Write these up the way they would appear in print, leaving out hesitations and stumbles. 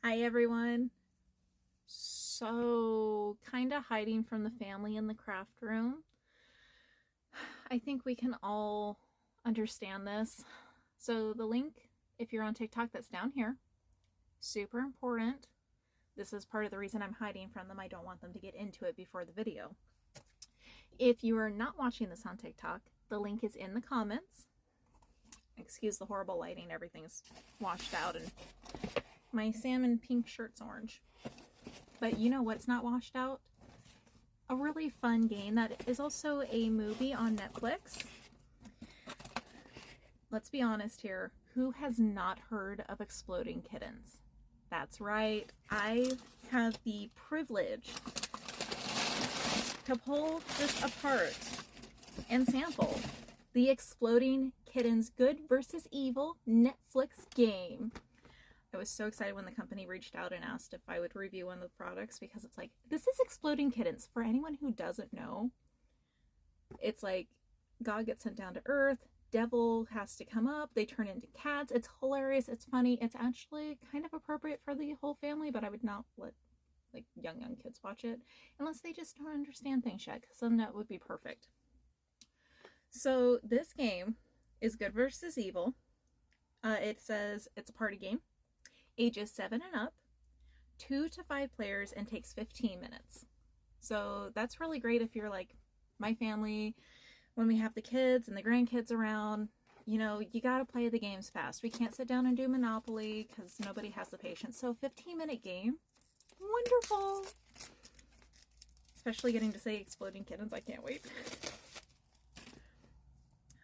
Hi everyone. So, kind of hiding from the family in the craft room. I think we can all understand this. So, the link, if you're on TikTok, that's down here. Super important. This is part of the reason I'm hiding from them. I don't want them to get into it before the video. If you are not watching this on TikTok, the link is in the comments. Excuse the horrible lighting, everything's washed out and my salmon pink shirt's orange. But you know what's not washed out? A really fun game that is also a movie on Netflix. Let's be honest here. Who has not heard of Exploding Kittens? That's right. I have the privilege to pull this apart and sample the Exploding Kittens Good versus Evil Netflix game. I was so excited when the company reached out and asked if I would review one of the products, because it's like, this is Exploding Kittens. For anyone who doesn't know, it's like God gets sent down to earth, devil has to come up, they turn into cats. It's hilarious, it's funny, it's actually kind of appropriate for the whole family, but I would not let like young kids watch it unless they just don't understand things yet, because then that would be perfect. So this game is Good versus Evil. It says it's a party game. Ages 7 and up, 2 to 5 players, and takes 15 minutes. So that's really great if you're like my family, when we have the kids and the grandkids around. You know, you gotta play the games fast. We can't sit down and do Monopoly because nobody has the patience. So 15-minute game, wonderful. Especially getting to say Exploding Kittens, I can't wait.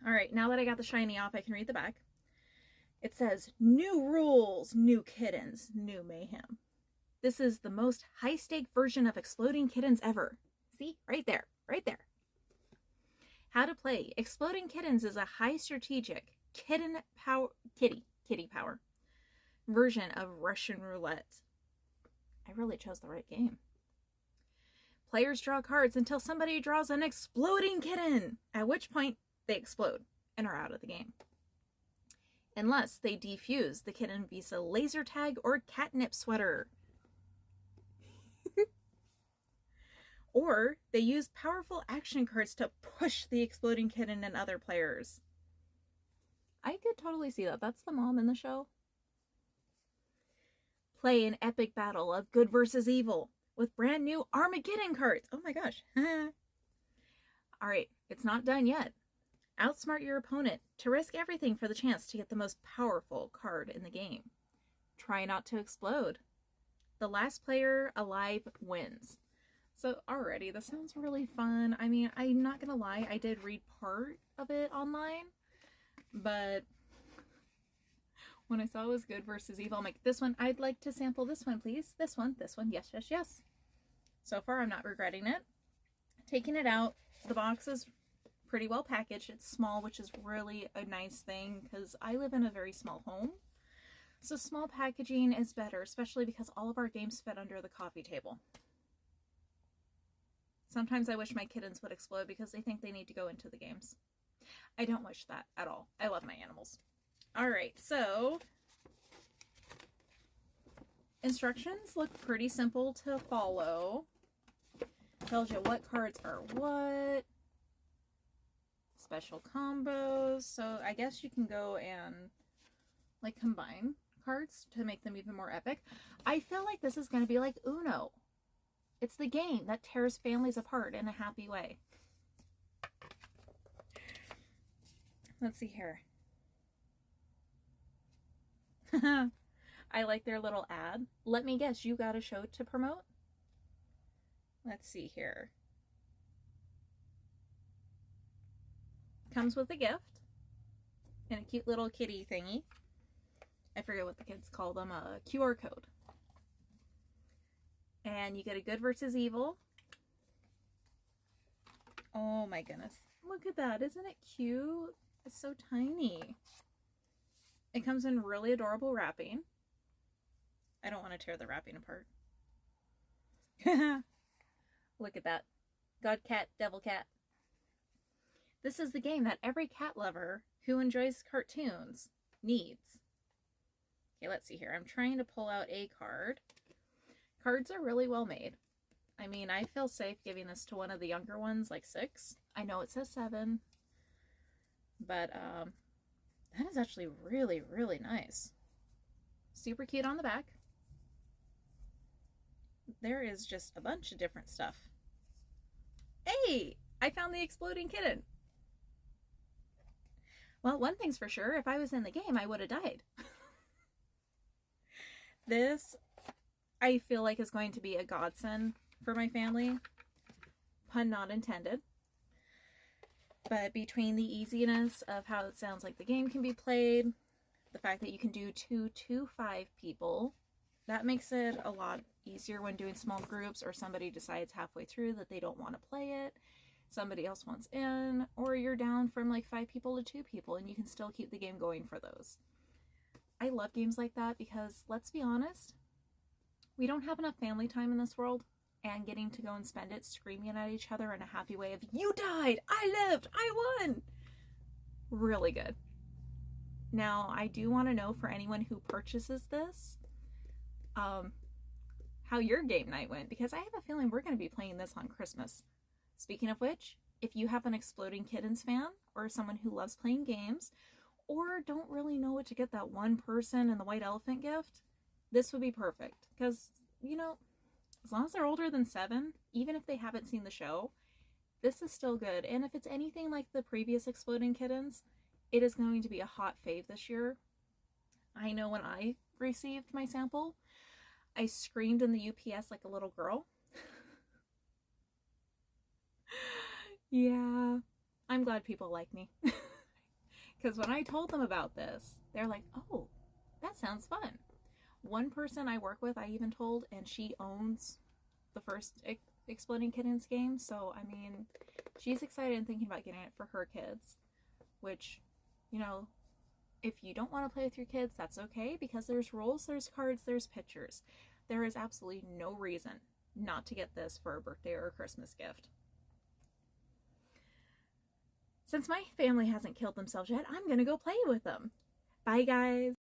All right, now that I got the shiny off, I can read the back. It says, new rules, new kittens, new mayhem. This is the most high-stake version of Exploding Kittens ever. See? Right there. Right there. How to play. Exploding Kittens is a high-strategic kitty power version of Russian roulette. I really chose the right game. Players draw cards until somebody draws an exploding kitten, at which point they explode and are out of the game. Unless they defuse the kitten via laser tag or catnip sweater. Or they use powerful action cards to push the exploding kitten and other players. I could totally see that. That's the mom in the show. Play an epic battle of good versus evil with brand new Armageddon cards. Oh my gosh. Alright, it's not done yet. Outsmart your opponent to risk everything for the chance to get the most powerful card in the game. Try not to explode. The last player alive wins. So already, this sounds really fun. I mean, I'm not gonna lie, I did read part of it online, but when I saw it was Good versus Evil, I'm like, this one, I'd like to sample this one, please. This one, yes. So far, I'm not regretting it. Taking it out, the box is pretty well packaged. It's small, which is really a nice thing because I live in a very small home. So small packaging is better, especially because all of our games fit under the coffee table. Sometimes I wish my kittens would explode because they think they need to go into the games. I don't wish that at all. I love my animals. All right, so instructions look pretty simple to follow. Tells you what cards are what. Special combos. So I guess you can go and like combine cards to make them even more epic. I feel like this is going to be like Uno. It's the game that tears families apart in a happy way. Let's see here. I like their little ad. Let me guess, you got a show to promote? Let's see here. Comes with a gift and a cute little kitty thingy. I forget what the kids call them, a QR code. And you get a Good versus Evil. Oh my goodness. Look at that. Isn't it cute? It's so tiny. It comes in really adorable wrapping. I don't want to tear the wrapping apart. Look at that. God cat, devil cat. This is the game that every cat lover who enjoys cartoons needs. Okay, let's see here. I'm trying to pull out a card. Cards are really well made. I mean, I feel safe giving this to one of the younger ones, like 6. I know it says 7, but that is actually really, really nice. Super cute on the back. There is just a bunch of different stuff. Hey, I found the exploding kitten. Well, one thing's for sure, if I was in the game, I would have died. This, I feel like, is going to be a godsend for my family. Pun not intended. But between the easiness of how it sounds like the game can be played, the fact that you can do 2 to 5 people, that makes it a lot easier when doing small groups, or somebody decides halfway through that they don't want to play it, somebody else wants in, or you're down from like 5 people to 2 people and you can still keep the game going for those. I love games like that because, let's be honest, we don't have enough family time in this world, and getting to go and spend it screaming at each other in a happy way of, you died, I lived, I won! Really good. Now, I do want to know, for anyone who purchases this, how your game night went, because I have a feeling we're going to be playing this on Christmas. Speaking of which, if you have an Exploding Kittens fan, or someone who loves playing games, or don't really know what to get that one person in the white elephant gift, this would be perfect. Because, you know, as long as they're older than 7, even if they haven't seen the show, this is still good. And if it's anything like the previous Exploding Kittens, it is going to be a hot fave this year. I know when I received my sample, I screamed in the UPS like a little girl. Yeah, I'm glad people like me. Because when I told them about this, they're like, oh, that sounds fun. One person I work with, I even told, and she owns the first Exploding Kittens game. So, I mean, she's excited and thinking about getting it for her kids. Which, you know, if you don't want to play with your kids, that's okay. Because there's rules, there's cards, there's pictures. There is absolutely no reason not to get this for a birthday or a Christmas gift. Since my family hasn't killed themselves yet, I'm going to go play with them. Bye, guys.